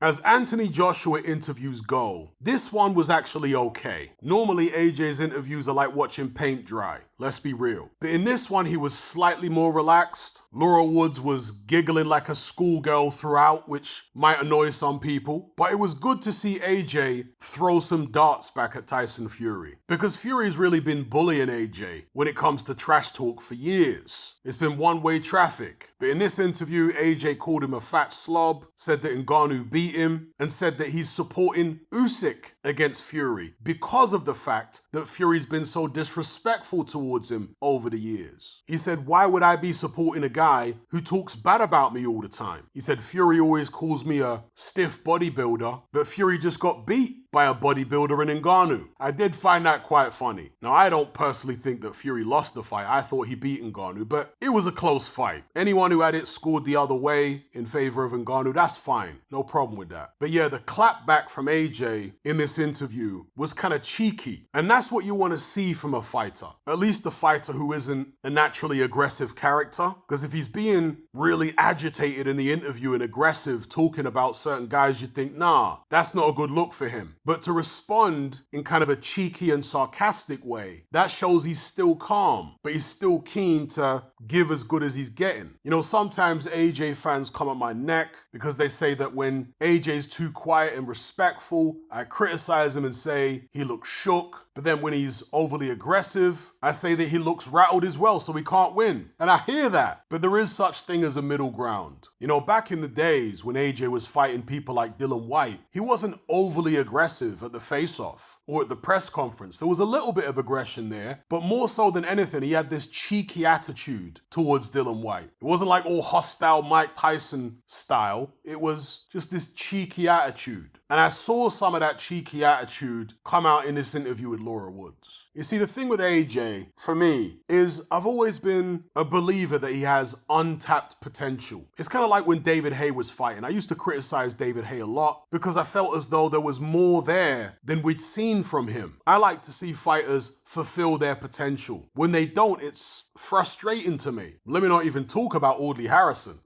As Anthony Joshua interviews go, this one was actually okay. Normally AJ's interviews are like watching paint dry, let's be real. But in this one he was slightly more relaxed. Laura Woods was giggling like a schoolgirl throughout, which might annoy some people. But it was good to see AJ throw some darts back at Tyson Fury. Because Fury's really been bullying AJ when it comes to trash talk for years. It's been one-way traffic. But in this interview, AJ called him a fat slob, said that Ngannou beat him, and said that he's supporting Usyk against Fury because of the fact that Fury's been so disrespectful towards him over the years. He said, why would I be supporting a guy who talks bad about me all the time? He said, Fury always calls me a stiff bodybuilder, but Fury just got beat by a bodybuilder in Ngannou. I did find that quite funny. Now, I don't personally think that Fury lost the fight. I thought he beat Ngannou, but it was a close fight. Anyone who had it scored the other way in favor of Ngannou, that's fine. No problem with that. But yeah, the clapback from AJ in this interview was kind of cheeky. And that's what you want to see from a fighter. At least a fighter who isn't a naturally aggressive character. Because if he's being really agitated in the interview and aggressive, talking about certain guys, you think, nah, that's not a good look for him. But to respond in kind of a cheeky and sarcastic way, that shows he's still calm, but he's still keen to give as good as he's getting. You know, sometimes AJ fans come at my neck because they say that when AJ's too quiet and respectful, I criticize him and say he looks shook. But then when he's overly aggressive, I say that he looks rattled as well, so he can't win. And I hear that, but there is such thing as a middle ground. You know, back in the days when AJ was fighting people like Dillian Whyte, he wasn't overly aggressive at the face-off or at the press conference. There was a little bit of aggression there, but more so than anything, he had this cheeky attitude towards Dillian Whyte. It wasn't like all hostile Mike Tyson style. It was just this cheeky attitude. And I saw some of that cheeky attitude come out in this interview with Laura Woods. You see, the thing with AJ, for me, is I've always been a believer that he has untapped potential. It's kind of like when David Haye was fighting. I used to criticize David Haye a lot because I felt as though there was more there than we'd seen from him. I like to see fighters fulfill their potential. When they don't, it's frustrating to me. Let me not even talk about Audley Harrison.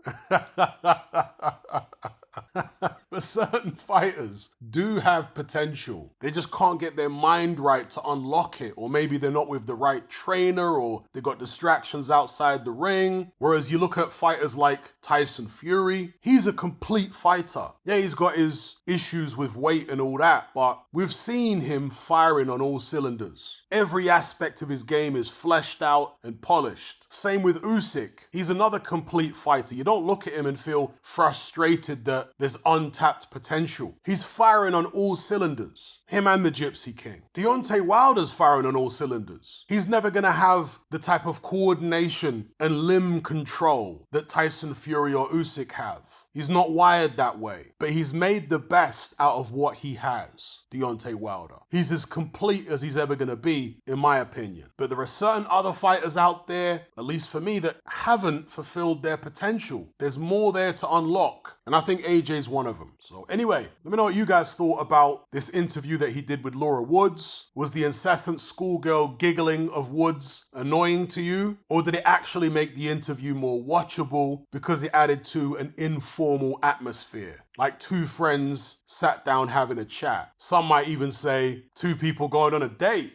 But certain fighters do have potential. They just can't get their mind right to unlock it, or maybe they're not with the right trainer, or they got distractions outside the ring. Whereas you look at fighters like Tyson Fury, he's a complete fighter. Yeah, he's got his issues with weight and all that, but we've seen him firing on all cylinders. Every aspect of his game is fleshed out and polished. Same with Usyk. He's another complete fighter. You don't look at him and feel frustrated that there's untapped potential. He's firing on all cylinders. Him and the Gypsy King. Deontay Wilder's firing on all cylinders. He's never going to have the type of coordination and limb control that Tyson Fury or Usyk have. He's not wired that way, but he's made the best out of what he has, Deontay Wilder. He's as complete as he's ever going to be, in my opinion. But there are certain other fighters out there, at least for me, that haven't fulfilled their potential. There's more there to unlock, and I think AJ's one of them. So anyway, let me know what you guys thought about this interview that he did with Laura Woods. Was the incessant schoolgirl giggling of Woods annoying to you? Or did it actually make the interview more watchable because it added to an informal atmosphere? Like two friends sat down having a chat. Some might even say two people going on a date.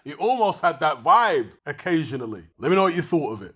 It almost had that vibe occasionally. Let me know what you thought of it.